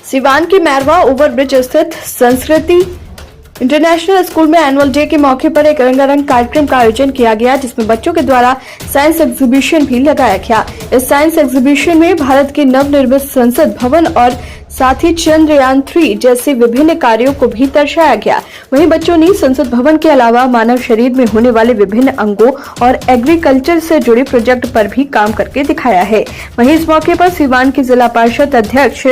सिवान के मैरवा ओवरब्रिज स्थित संस्कृति इंटरनेशनल स्कूल में एनुअल डे के मौके पर एक रंगारंग कार्यक्रम का आयोजन किया गया, जिसमें बच्चों के द्वारा साइंस एग्जीबिशन भी लगाया गया। इस साइंस एग्जीबिशन में भारत के नवनिर्मित संसद भवन और साथ ही चंद्रयान 3 जैसे विभिन्न कार्यों को भी दर्शाया गया। वहीं बच्चों ने संसद भवन के अलावा मानव शरीर में होने वाले विभिन्न अंगों और एग्रीकल्चर से जुड़े प्रोजेक्ट पर भी काम करके दिखाया है। वहीं इस मौके पर सिवान की जिला परिषद अध्यक्ष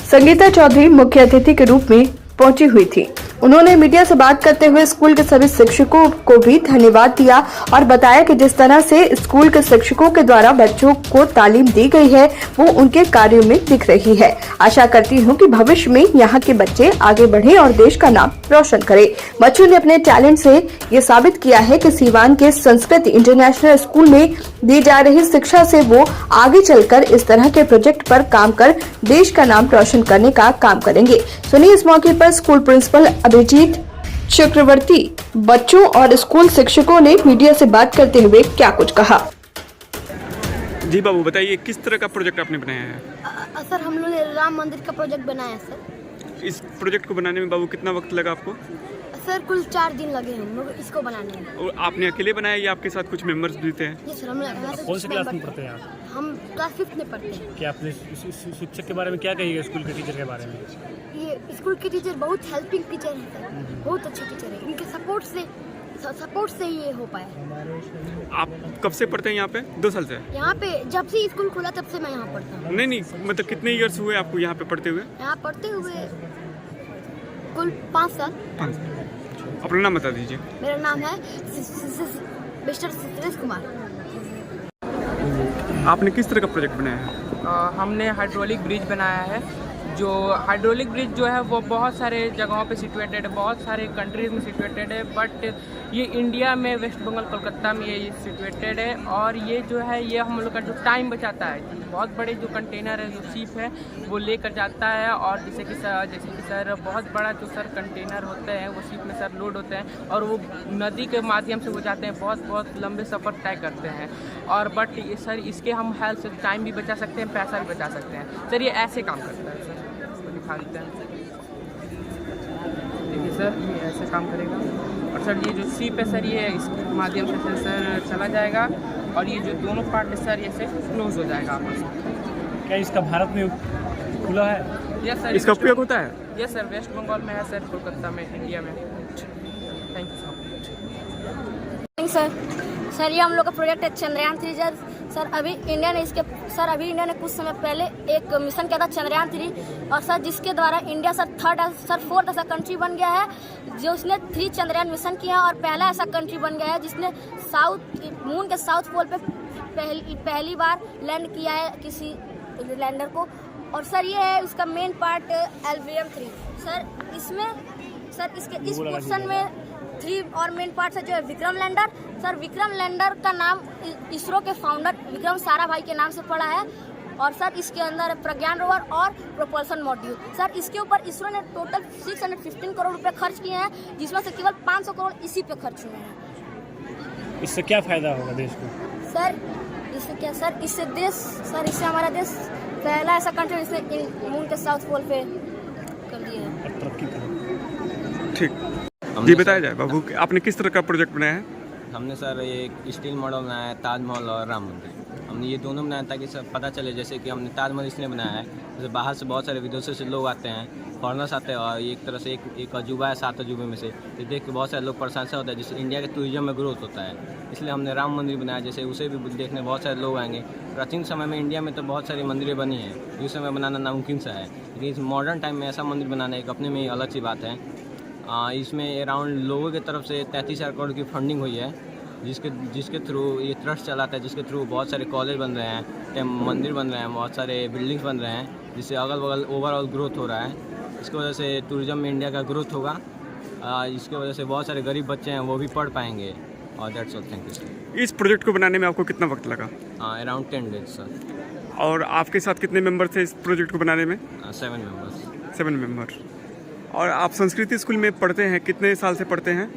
संगीता चौधरी मुख्य अतिथि के रूप में पहुंची हुई थी। उन्होंने मीडिया से बात करते हुए स्कूल के सभी शिक्षकों को भी धन्यवाद दिया और बताया कि जिस तरह से स्कूल के शिक्षकों के द्वारा बच्चों को तालीम दी गई है, वो उनके कार्यों में दिख रही है। आशा करती हूँ कि भविष्य में यहाँ के बच्चे आगे बढ़े और देश का नाम रोशन करें। बच्चों ने अपने टैलेंट से ये साबित किया है कि सिवान के संस्कृति इंटरनेशनल स्कूल में दी जा रही शिक्षा से वो आगे चलकर इस तरह के प्रोजेक्ट पर काम कर देश का नाम रोशन करने का काम करेंगे। सुनिए इस मौके पर स्कूल प्रिंसिपल अभिजीत चक्रवर्ती बच्चों और स्कूल शिक्षकों ने मीडिया से बात करते हुए क्या कुछ कहा। जी बाबू, बताइए किस तरह का प्रोजेक्ट आपने बनाया है? सर, हम लोग ने राम मंदिर का प्रोजेक्ट बनाया है सर। इस प्रोजेक्ट को बनाने में बाबू कितना वक्त लगा आपको? सर, कुल 4 दिन लगे हम लोग इसको बनाने में। और आपने अकेले बनाया या आपके साथ कुछ मेंबर्स भी थे? जी सर, हम कौन सी क्लास में पढ़ते हैं आप? हम क्लास 5th में पढ़ते हैं। क्या आपने शिक्षक के बारे में क्या कहिएगा, स्कूल के टीचर के बारे में? ये स्कूल के टीचर बहुत हेल्पिंग टीचर हैं सर, बहुत अच्छे टीचर हैं। इनके सपोर्ट से ये हो पाया। आप कब से पढ़ते हैं यहाँ पे? 2 साल से? यहाँ पे जब से स्कूल खुला तब से मैं यहाँ पढ़ता हूँ। नहीं, मतलब कितने ईयर्स हुए आपको यहाँ पे पढ़ते हुए? यहाँ पढ़ते हुए कुल 5 साल। 5। अपना नाम बता दीजिए। मेरा नाम है मिस्टर सुरेश कुमार। आपने किस तरह का प्रोजेक्ट बनाया है? हमने हाइड्रोलिक ब्रिज बनाया है। जो हाइड्रोलिक ब्रिज जो है वो बहुत सारे जगहों पे सिचुएटेड है, बहुत सारे कंट्रीज़ में सिचुएटेड है, बट ये इंडिया में वेस्ट बंगाल कोलकाता में ये सिचुएटेड है। और ये जो है ये हम लोग का जो टाइम बचाता है, बहुत बड़े जो कंटेनर है, जो शिप है, वो लेकर जाता है। और जैसे कि सर बहुत बड़ा जो सर कंटेनर होते हैं वो शिप में सर लोड होते हैं और वो नदी के माध्यम से वो जाते हैं, बहुत लंबे सफ़र तय करते हैं। और बट सर इसके हम हेल्प से टाइम भी बचा सकते हैं, पैसा भी बचा सकते हैं। सर ये ऐसे काम करता है सर, दिखा देते हैं। देखिए सर, ये ऐसे काम करेगा। और सर ये जो शिप है सर, ये इसके माध्यम से सर चला जाएगा और ये जो दोनों पार्ट है सर, ये से क्लोज हो जाएगा आपस में। क्या इसका भारत में खुला है? यस सर, इसका उपयोग होता है? यस सर, वेस्ट बंगाल में है सर, कोलकाता में, इंडिया में। थैंक यू सर, ये हम लोग का प्रोजेक्ट है चंद्रयान 3। सर अभी इंडिया ने कुछ समय पहले एक मिशन किया था चंद्रयान 3, और सर जिसके द्वारा इंडिया सर 4th ऐसा कंट्री बन गया है जो उसने 3 चंद्रयान मिशन किया, और पहला ऐसा कंट्री बन गया है जिसने मून के साउथ पोल पे पहली बार लैंड किया है किसी लैंडर को। और सर ये है इसका मेन पार्ट LVM-3। सर इसके इस पोर्शन में 3 और मेन पार्ट है जो है Vikram lander. Sir Vikram lander का नाम इसरो के फाउंडर विक्रम साराभाई के नाम से पड़ा है। और सर इसके अंदर है प्रज्ञान रोवर और प्रोपल्सन मॉड्यूल। सर इसके ऊपर इसरो ने टोटल 615 करोड़ रुपए खर्च किए हैं, जिसमें से केवल 500 करोड़ इसी पे खर्च हुए हैं। इससे क्या फायदा होगा देश को? सर इससे क्या सर, इससे हमारा देश पहला ऐसा कंट्री जिसने मून के साउथ पोल पे कर दिया है, तरक्की करें। ठीक जी, बताया जाए बाबू, आपने किस तरह का प्रोजेक्ट बनाया है? हमने सर एक स्टील मॉडल बनाया है, ताजमहल और राम मंदिर। हमने ये दोनों बनाया ताकि सब पता चले, जैसे कि हमने ताजमहल इसलिए बनाया है जैसे बाहर से बहुत सारे विदेशों से लोग आते हैं, फॉरनर्स आते हैं, और एक तरह से एक अजूबा है 7 अजूबे में से। तो देख के बहुत सारे लोग प्रशंसा होता है, जिससे इंडिया के टूरिज्म में ग्रोथ होता है। इसलिए हमने राम मंदिर बनाया, जैसे उसे भी देखने बहुत सारे लोग आएंगे। प्राचीन समय में इंडिया में तो बहुत सारी मंदिरें बनी हैं, उस समय बनाना नामुमकिन सा है, लेकिन इस मॉडर्न टाइम में ऐसा मंदिर बनाना एक अपने में ही अलग सी बात है। इसमें अराउंड लोगों की तरफ से 33,000 करोड़ की फंडिंग हुई है, जिसके थ्रू ये ट्रस्ट चलाता है, जिसके थ्रू बहुत सारे कॉलेज बन रहे हैं, मंदिर बन रहे हैं, बहुत सारे बिल्डिंग्स बन रहे हैं, जिससे अगल बगल ओवरऑल ग्रोथ हो रहा है। इसकी वजह से टूरिज्म में इंडिया का ग्रोथ होगा। इसकी वजह से बहुत सारे गरीब बच्चे हैं वो भी पढ़ पाएंगे। और that's all, thank you sir. इस प्रोजेक्ट को बनाने में आपको कितना वक्त लगा? Around 10 days sir. और आपके साथ कितने मेंबर थे इस प्रोजेक्ट को बनाने में? 7 मेंबर्स। 7 मेंबर। और आप संस्कृति स्कूल में पढ़ते हैं, कितने साल से पढ़ते हैं?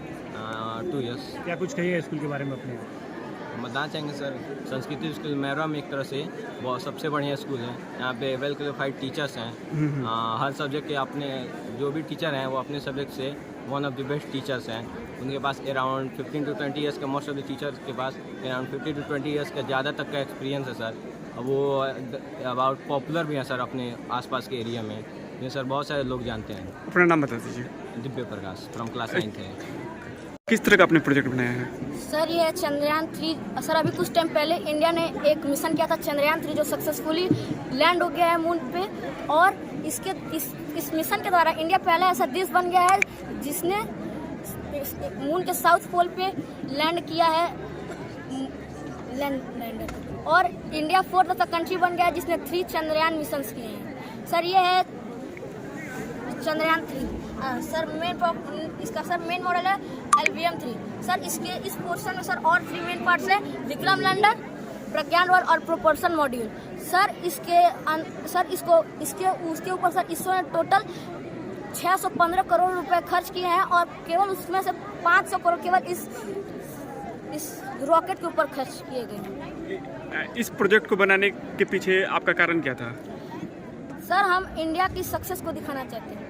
2 years। क्या कुछ कहिए स्कूल के बारे में अपने? हम बताना चाहेंगे सर, संस्कृति स्कूल मैरवा में एक तरह से बहुत सबसे बढ़िया स्कूल है। यहाँ पे वेल क्वालिफाइड टीचर्स हैं। हर सब्जेक्ट के अपने जो भी टीचर हैं वो अपने सब्जेक्ट से one of the best teachers हैं। उनके पास अराउंड 15 to 20 ईयर्स का, मोस्ट ऑफ द टीचर्स के पास अराउंड 50 to 20 ईयर्स का ज़्यादा तक का एक्सपीरियंस है सर। वो अबाउट पॉपुलर भी हैं सर अपने आसपास के एरिया में, ये सर बहुत सारे लोग जानते हैं। अपना नाम बता दीजिए। Divya Prakash from class 9th है। किस तरह का आपने प्रोजेक्ट बनाया है? सर ये है चंद्रयान 3। सर अभी कुछ टाइम पहले इंडिया ने एक मिशन किया था चंद्रयान 3, जो सक्सेसफुली लैंड हो गया है मून पे। और इस मिशन के द्वारा इंडिया पहला ऐसा देश बन गया है जिसने मून के साउथ पोल पे लैंड किया है लैंडर। और इंडिया 4th ऐसा कंट्री बन गया है जिसने 3 चंद्रयान मिशन किए हैं। सर ये है चंद्रयान 3। सर इसका सर मेन मॉडल है LVM 3। सर इस पोर्शन में सर और 3 मेन पार्ट्स है: विक्रम लैंडर, प्रज्ञान रोवर और प्रोपल्शन मॉड्यूल। सर उसके ऊपर सर इसरो ने टोटल 615 करोड़ रुपए खर्च किए हैं, और केवल उसमें से 500 करोड़ केवल इस रॉकेट के ऊपर खर्च किए गए हैं। इस प्रोजेक्ट को बनाने के पीछे आपका कारण क्या था? सर हम इंडिया की सक्सेस को दिखाना चाहते हैं।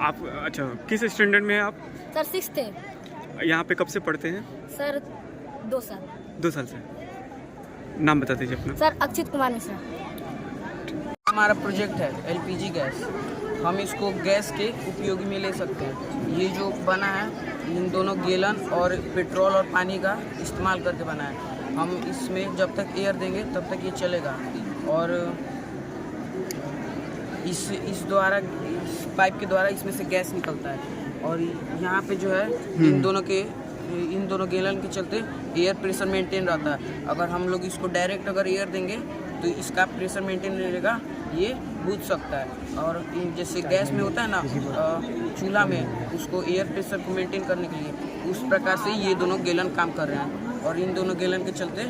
आप अच्छा किस स्टैंडर्ड में हैं आप? सर 6th थे। यहाँ पे कब से पढ़ते हैं? सर 2 साल। 2 साल से। नाम बता दीजिए अपना। सर अक्षित कुमार मिश्रा। हमारा प्रोजेक्ट है LPG गैस। हम इसको गैस के उपयोगी में ले सकते हैं। ये जो बना है इन दोनों गैलन और पेट्रोल और पानी का इस्तेमाल करके बना है। हम इसमें जब तक एयर देंगे तब तक ये चलेगा। और इस पाइप के द्वारा इसमें से गैस निकलता है। और यहाँ पे जो है इन दोनों गैलन के चलते एयर प्रेशर मेंटेन रहता है। अगर हम लोग इसको डायरेक्ट अगर एयर देंगे तो इसका प्रेशर मेंटेन रहेगा, ये बुझ सकता है। और जैसे गैस में होता है ना चूल्हा में, उसको एयर प्रेशर को मेंटेन करने के लिए, उस प्रकार से ये दोनों गैलन काम कर रहे हैं। और इन दोनों गैलन के चलते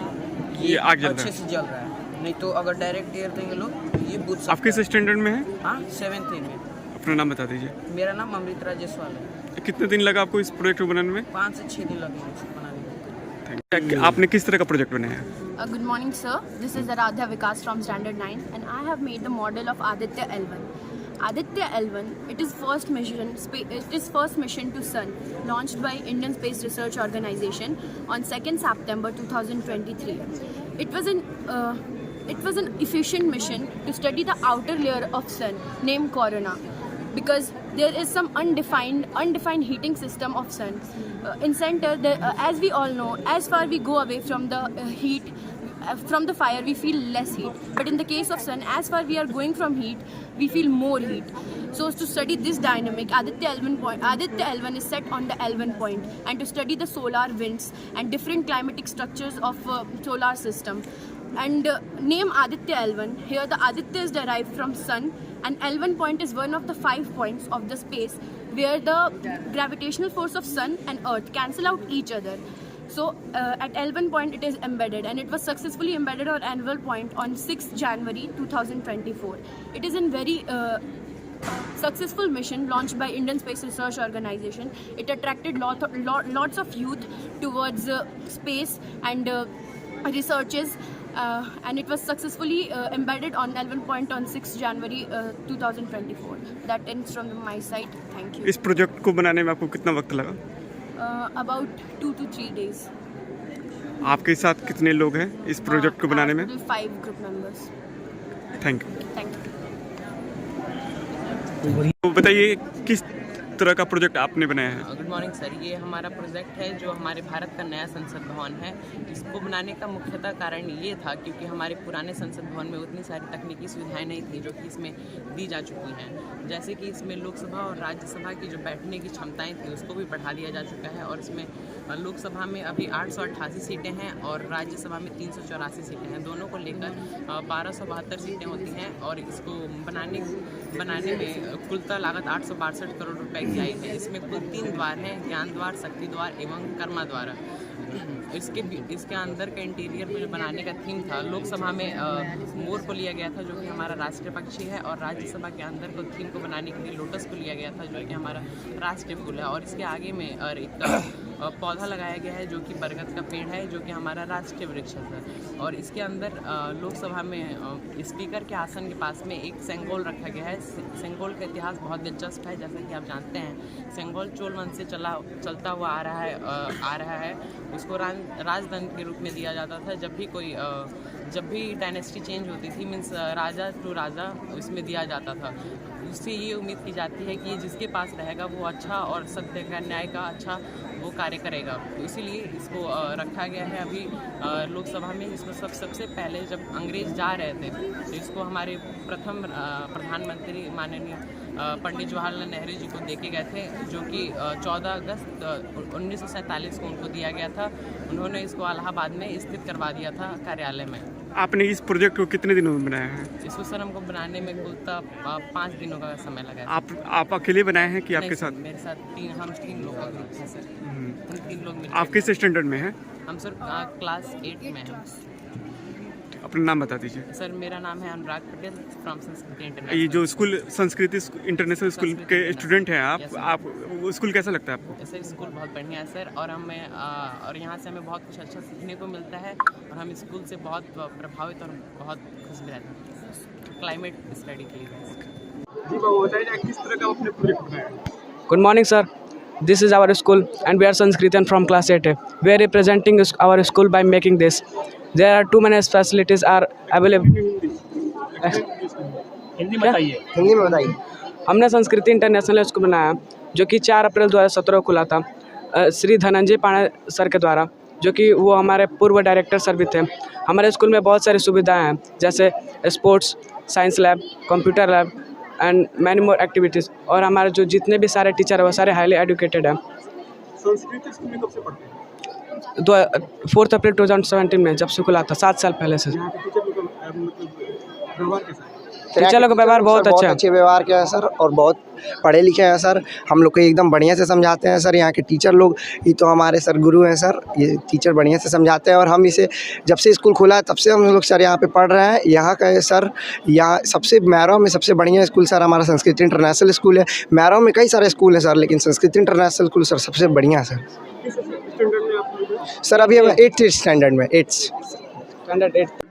ये अच्छे से जल रहा है। नहीं तो अगर डायरेक्ट एयर देंगे लोग ये बुझ सकता है। आप किस स्टैंडर्ड में हैं? हाँ 7th में। अपना नाम बता दीजिए। मेरा नाम अमृत जायसवाल है। कितने दिन लगा आपको इस प्रोजेक्ट को बनाने में? 5 से 6 दिन लगे इसको बनाने में। Thank you. आपने किस तरह का प्रोजेक्ट बनाया है? Good morning, sir. This is Aradhya Vikas from Standard 9, and I have made the model of Aditya L1. Aditya L1, it is first mission to Sun, launched by Indian Space Research Organization on 2nd September 2023. It was an efficient mission to study the outer layer of Sun named Corona, because there is some undefined heating system of Sun. In center, as we all know, as far we go away from the heat, from the fire, we feel less heat. But in the case of Sun, as far we are going from heat, we feel more heat. So to study this dynamic, Aditya L1 is set on the L1 point, and to study the solar winds and different climatic structures of solar system. And name Aditya L1. Here the Aditya is derived from Sun, and L1 point is one of the 5 points of the space where the gravitational force of Sun and Earth cancel out each other. So at L1 point it is embedded, and it was successfully embedded on annual point on 6th January 2024. It is a very successful mission launched by Indian Space Research Organization. It attracted lots of youth towards space and researches, and it was successfully embedded on L1 point on 6th January 2024. That ends from my side. Thank you. इस project को बनाने में आपको कितना वक्त लगा? About 2 to 3 days. आपके साथ कितने लोग हैं इस प्रोजेक्ट को बनाने में? 5 group members. Thank you. Thank you. तो बताइए किस तरह का प्रोजेक्ट आपने बनाया है? Good morning sir. ये हमारा प्रोजेक्ट है जो हमारे भारत का नया संसद भवन है। इसको बनाने का मुख्यतः कारण ये था क्योंकि हमारे पुराने संसद भवन में उतनी सारी तकनीकी सुविधाएं नहीं थी जो कि इसमें दी जा चुकी हैं। जैसे कि इसमें लोकसभा और राज्यसभा की जो बैठने की क्षमताएं थी उसको भी बढ़ा दिया जा चुका है। और इसमें लोकसभा में अभी 888 सीटें हैं और राज्यसभा में 384 सीटें हैं। दोनों को लेकर 1272 सीटें होती हैं। और इसको बनाने में कुलता लागत 862 करोड़ रुपए की आई है। इसमें कुल 3 द्वार हैं: ज्ञान द्वार, शक्ति द्वार एवं कर्मा द्वार। इसके अंदर का इंटीरियर में जो बनाने का थीम था, लोकसभा में मोर को लिया गया था जो कि हमारा राष्ट्रीय पक्षी है, और राज्यसभा के अंदर को थीम को बनाने के लिए लोटस को लिया गया था जो कि हमारा राष्ट्रीय फूल है। और इसके आगे में और एक पौधा लगाया गया है जो कि बरगद का पेड़ है, जो कि हमारा राष्ट्रीय वृक्ष है सर। और इसके अंदर लोकसभा में स्पीकर के आसन के पास में एक सेंगोल रखा गया है। सेंगोल का इतिहास बहुत दिलचस्प है। जैसा कि आप जानते हैं, सेंगोल चोल वंश से चलता हुआ आ रहा है। उसको राजदंड के रूप में दिया जाता था। जब भी डायनेस्टी चेंज होती थी, मीन्स राजा टू राजा, उसमें दिया जाता था। उससे ये उम्मीद की जाती है कि ये जिसके पास रहेगा वो अच्छा और सत्य का, न्याय का अच्छा वो कार्य करेगा। तो इसीलिए इसको रखा गया है अभी लोकसभा में। इसमें सबसे पहले जब अंग्रेज़ जा रहे थे तो इसको हमारे प्रथम प्रधानमंत्री माननीय पंडित जवाहरलाल नेहरू जी को देके गए थे, जो कि 14 अगस्त 1947 को उनको दिया गया था। उन्होंने इसको इलाहाबाद में स्थित करवा दिया था कार्यालय में। आपने इस प्रोजेक्ट को कितने दिनों में बनाया है? इसको सर हमको बनाने में कुल 5 दिनों का समय लगा। आप अकेले बनाए हैं कि आपके साथ? मेरे साथ हम 3 लोग का ग्रुप है सर। हम 3 लोग मिलकर। आप किस स्टैंडर्ड में हैं? हम सर क्लास 8 में हैं। अपना नाम बता दीजिए सर। मेरा नाम है अनुराग पटेल फ्रॉम संस्कृति इंटरनेशनल। ये जो स्कूल संस्कृति इंटरनेशनल स्कूल के स्टूडेंट हैं आप वो स्कूल कैसा लगता है आपको? सर स्कूल बहुत बढ़िया है सर, और यहाँ से हमें बहुत कुछ अच्छा सीखने को मिलता है और हम स्कूल से बहुत प्रभावित और बहुत खुश भी रहते हैं क्लाइमेट स्टडी के लिए। जी बाबू बताइए किस तरह का आपने प्रोजेक्ट बनाया है? Good morning, sir. This is our school, and we are Sanskritian from class 8. We are representing our school by making this. There are too many facilities are available. Hindi बताइए। हिंदी में बताइए। हमने संस्कृति इंटरनेशनल स्कूल बनाया, जो कि 4 अप्रैल 2017 को खुला था श्री धनंजय पांडे सर के द्वारा, जो कि वो हमारे पूर्व डायरेक्टर सर भी थे। हमारे स्कूल में बहुत सारी सुविधाएं हैं, जैसे sports, science lab, computer lab and many more activities. और हमारे जो जितने भी सारे टीचर हैं वो सारे हाईली एजुकेटेड हैं। संस्कृत स्कूल में कब से पढ़ते हैं? 4 अप्रैल 2017 में जब से खुला था, 7 साल पहले से। यहाँ के टीचर लोग व्यवहार कैसा है? टीचर लोग का व्यवहार बहुत अच्छा है। अच्छे व्यवहार के हैं सर, और बहुत पढ़े लिखे हैं सर। हम लोग को एकदम बढ़िया से समझाते हैं सर। यहाँ के टीचर लोग ही तो हमारे सर गुरु हैं सर। ये टीचर बढ़िया से समझाते हैं, और हम इसे जब से स्कूल खुला है तब से हम लोग सर यहाँ पे पढ़ रहे हैं। यहाँ का सर, यहाँ सबसे मैरो में सबसे बढ़िया स्कूल सर हमारा संस्कृति इंटरनेशनल स्कूल है। मैरो में कई सारे स्कूल हैं सर, लेकिन संस्कृति इंटरनेशनल स्कूल सर सबसे बढ़िया है सर। सर अभी हम 8th स्टैंडर्ड में, 8th standard 8।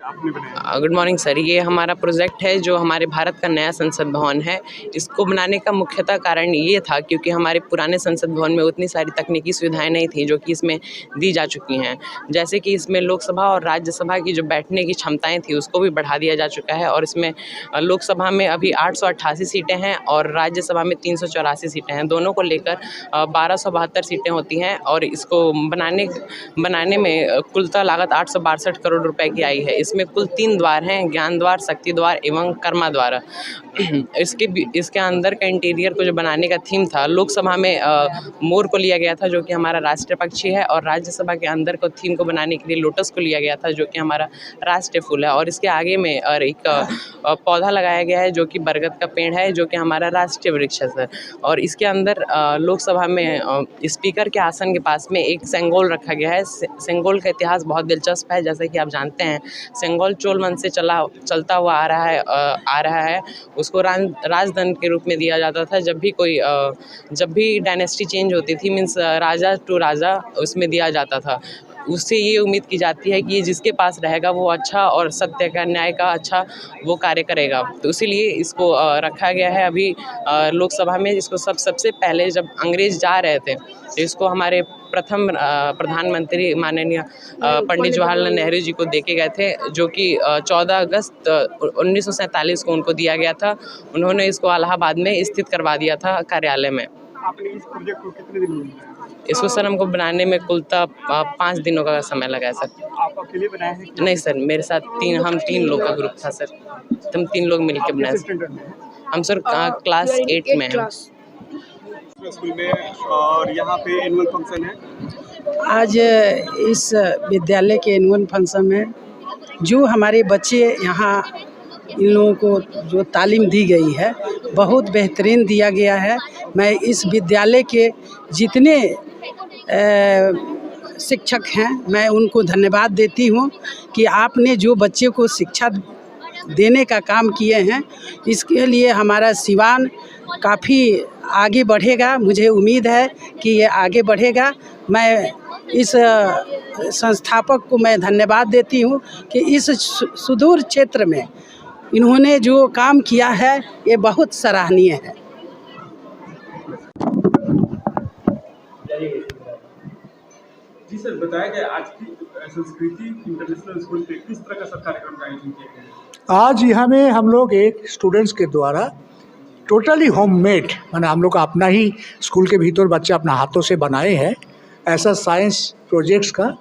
Good morning sir. ये हमारा प्रोजेक्ट है जो हमारे भारत का नया संसद भवन है। इसको बनाने का मुख्यतः कारण ये था क्योंकि हमारे पुराने संसद भवन में उतनी सारी तकनीकी सुविधाएं नहीं थी जो कि इसमें दी जा चुकी हैं। जैसे कि इसमें लोकसभा और राज्यसभा की जो बैठने की क्षमताएं थी उसको भी बढ़ा दिया जा चुका है, और इसमें लोकसभा में अभी 888 सीटें हैं और राज्यसभा में 384 सीटें हैं। दोनों को लेकर 1272 सीटें होती हैं, और इसको बनाने में कुलता लागत 862 करोड़ रुपए की आई है। इसमें कुल 3 द्वार हैं, ज्ञान द्वार, शक्ति द्वार एवं कर्मा द्वार। इसके अंदर का इंटीरियर को जो बनाने का थीम था, लोकसभा में मोर को लिया गया था जो कि हमारा राष्ट्रीय पक्षी है, और राज्यसभा के अंदर को थीम को बनाने के लिए लोटस को लिया गया था जो कि हमारा राष्ट्रीय फूल है। और इसके आगे में एक पौधा लगाया गया है जो कि बरगद का पेड़ है, जो कि हमारा राष्ट्रीय वृक्ष है सर। और इसके अंदर लोकसभा में स्पीकर के आसन के पास में एक सेंगोल रखा गया है। सेंगोल का इतिहास बहुत दिलचस्प है। जैसा कि आप जानते हैं, सेंगोल चोल वंश से चलता हुआ आ रहा है। उसको राजदंड के रूप में दिया जाता था। जब भी डायनेस्टी चेंज होती थी, मीन्स राजा टू राजा, उसमें दिया जाता था। उससे ये उम्मीद की जाती है कि ये जिसके पास रहेगा वो अच्छा और सत्य का, न्याय का अच्छा वो कार्य करेगा। तो इसीलिए इसको रखा गया है अभी लोकसभा में। इसको सबसे पहले जब अंग्रेज़ जा रहे थे तो इसको हमारे प्रथम प्रधानमंत्री माननीय पंडित जवाहरलाल नेहरू जी को देके गए थे, जो कि 14 अगस्त 1947 को उनको दिया गया था। उन्होंने इसको इलाहाबाद में स्थित करवा दिया था कार्यालय में। आपने इस प्रोजेक्ट को कितने दिन में बनाया? इसको सर हमको बनाने में कुल 5 दिनों का समय लगा है सर। आप अकेले बनाए हैं? नहीं सर, मेरे साथ हम 3 लोग का ग्रुप था सर। हम 3 लोग मिलकर बनाए। हम सर क्लास 8 में हैं स्कूल में, और यहाँ पे एनुअल फंक्शन है। आज इस विद्यालय के एनुअल फंक्शन में जो हमारे बच्चे यहाँ, इन लोगों को जो तालीम दी गई है बहुत बेहतरीन दिया गया है। मैं इस विद्यालय के जितने शिक्षक हैं मैं उनको धन्यवाद देती हूँ कि आपने जो बच्चे को शिक्षा देने का काम किए हैं, इसके लिए हमारा सिवान काफ़ी आगे बढ़ेगा। मुझे उम्मीद है कि ये आगे बढ़ेगा मैं इस संस्थापक को मैं धन्यवाद देती हूँ कि इस सुदूर क्षेत्र में इन्होंने जो काम किया है ये बहुत सराहनीय है। जी सर, बताया गया आज की संस्कृति इंटरनेशनल स्कूल पे किस तरह का सर कार्यक्रम का आयोजन किया गया? आज यहाँ में हम लोग एक स्टूडेंट्स के द्वारा टोटली होममेड, माने हम लोग का अपना ही स्कूल के भीतर बच्चा अपना हाथों से बनाए हैं ऐसा साइंस प्रोजेक्ट्स का।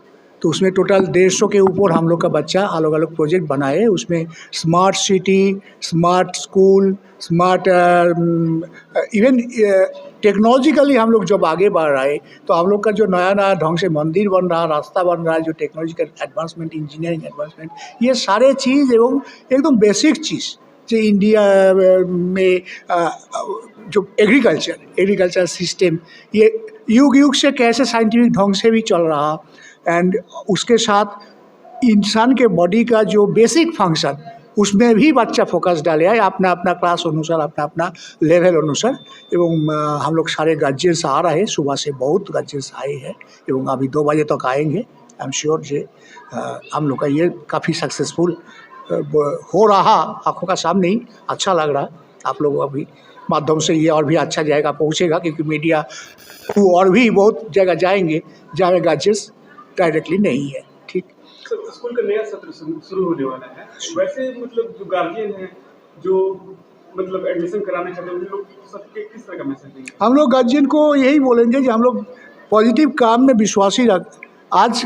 तो उसमें टोटल 150 के ऊपर हम लोग का बच्चा अलग अलग प्रोजेक्ट बनाए। उसमें smart city, smart school, smart even technologically हम लोग जब आगे बढ़ रहे तो हम लोग का जो नया नया ढंग से मंदिर बन रहा, रास्ता बन रहा है, जो टेक्नोलॉजिकल एडवांसमेंट, इंजीनियरिंग एडवांसमेंट, ये सारे चीज़ एवं एकदम बेसिक चीज़ जो इंडिया में जो एग्रीकल्चर सिस्टम ये युग युग से कैसे साइंटिफिक ढंग से भी चल रहा, एंड उसके साथ इंसान के बॉडी का जो बेसिक फंक्शन उसमें भी बच्चा फोकस डाले है अपना अपना क्लास अनुसार, अपना अपना लेवल अनुसार। एवं हम लोग सारे गार्जियंस आ रहे हैं, सुबह से बहुत गार्जियंस आए हैं एवं अभी 2 बजे तक आएंगे। आई एम श्योर जे हम लोग का ये काफ़ी सक्सेसफुल हो रहा, आँखों का सामने ही अच्छा लग रहा। आप लोगों अभी माध्यम से ये और भी अच्छा जाएगा, पहुँचेगा, क्योंकि मीडिया और भी बहुत जगह जाएंगे जहाँ गार्जियंस डायरेक्टली नहीं है। ठीक, स्कूल का नया सत्र शुरू होने वाला है, वैसे मतलब जो गार्जियन है जो मतलब एडमिशन कराना चाहते हैं उन लोग सबके किस तरह का मैसेज देंगे? हम लोग गार्जियन को यही बोलेंगे कि हम लोग पॉजिटिव काम में विश्वासी रख। आज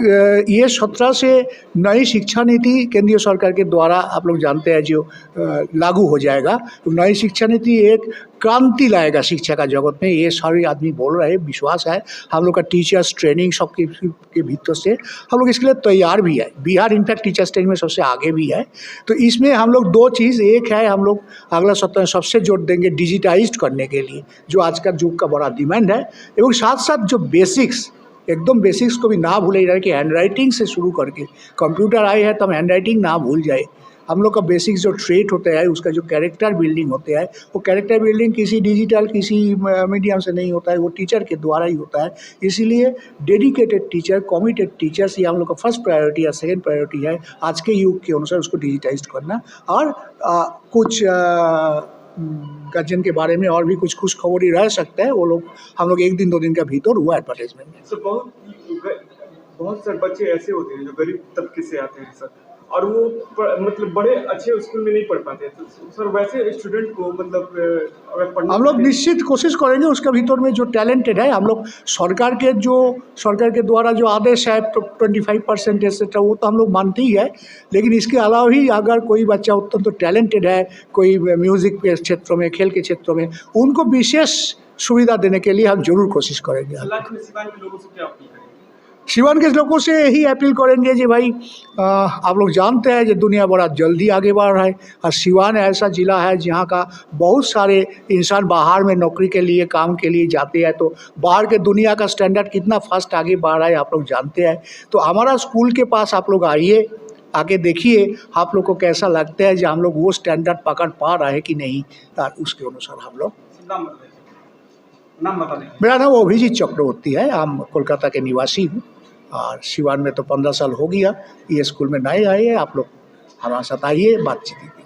ये 17 से नई शिक्षा नीति केंद्रीय सरकार के द्वारा आप लोग जानते हैं जो लागू हो जाएगा। तो नई शिक्षा नीति एक क्रांति लाएगा शिक्षा का जगत में, ये सारे आदमी बोल रहे हैं, विश्वास है। हम लोग का टीचर्स ट्रेनिंग सब के भीतर से हम लोग इसके लिए तैयार भी है। बिहार इनफैक्ट टीचर्स ट्रेनिंग में सबसे आगे भी है। तो इसमें हम लोग 2 चीज़, एक है हम लोग अगला सप्ताह में सबसे जोर देंगे डिजिटाइज करने के लिए, जो आज का युग का बड़ा डिमांड है, एवं साथ साथ जो बेसिक्स, एकदम बेसिक्स को भी ना भूले जाए कि हैंड राइटिंग से शुरू करके कंप्यूटर आए हैं तब हैंड राइटिंग ना भूल जाए। हम लोग का बेसिक्स जो ट्रेट होता है, उसका जो कैरेक्टर बिल्डिंग होता है, वो कैरेक्टर बिल्डिंग किसी डिजिटल किसी मीडियम से नहीं होता है, वो टीचर के द्वारा ही होता है। इसीलिए डेडिकेटेड टीचर, कमिटेड टीचर्स, ये हम लोग का फर्स्ट प्रायोरिटी या सेकेंड प्रायोरिटी है आज के युग के अनुसार उसको डिजिटाइज करना। और कुछ गार्जियन के बारे में और भी कुछ खुशखबरी रह सकता है, वो लोग हम लोग 1 दिन 2 दिन का भीतर हुआ एडवर्टाइजमेंट में। सर बहुत सारे बच्चे ऐसे होते हैं जो गरीब तबके से आते हैं सर, और वो मतलब बड़े अच्छे स्कूल में नहीं पढ़ पाते, तो सर वैसे स्टूडेंट को मतलब अगर पढ़ना, हम लोग निश्चित कोशिश करेंगे उसके भीतर में जो टैलेंटेड है, हम लोग सरकार के द्वारा जो आदेश है 25% एक्सेट्रा, वो तो हम लोग मानते ही है। लेकिन इसके अलावा भी अगर कोई बच्चा अत्यंत तो टैलेंटेड है, कोई म्यूजिक के क्षेत्र में, खेल के क्षेत्र में, उनको विशेष सुविधा देने के लिए हम जरूर कोशिश करेंगे। सिवान के लोगों से यही अपील करेंगे कि भाई आप लोग जानते हैं कि दुनिया बड़ा जल्दी आगे बढ़ रहा है, और सिवान ऐसा ज़िला है जहाँ का बहुत सारे इंसान बाहर में नौकरी के लिए, काम के लिए जाते हैं। तो बाहर के दुनिया का स्टैंडर्ड कितना फास्ट आगे बढ़ रहा है आप लोग जानते हैं। तो हमारा स्कूल के पास आप लोग आइए, आके देखिए आप लोग को कैसा लगता है जो हम लोग वो स्टैंडर्ड पकड़ पा रहे हैं कि नहीं, उसके अनुसार हम लोग। नाम बता दें। मेरा नाम अभिजीत चक्रवर्ती है, हम कोलकाता के निवासी हूँ, और सिवान में तो 15 साल हो गया। ये स्कूल में नए आए हैं, आप लोग हमारे साथ आइए, बातचीत कीजिए।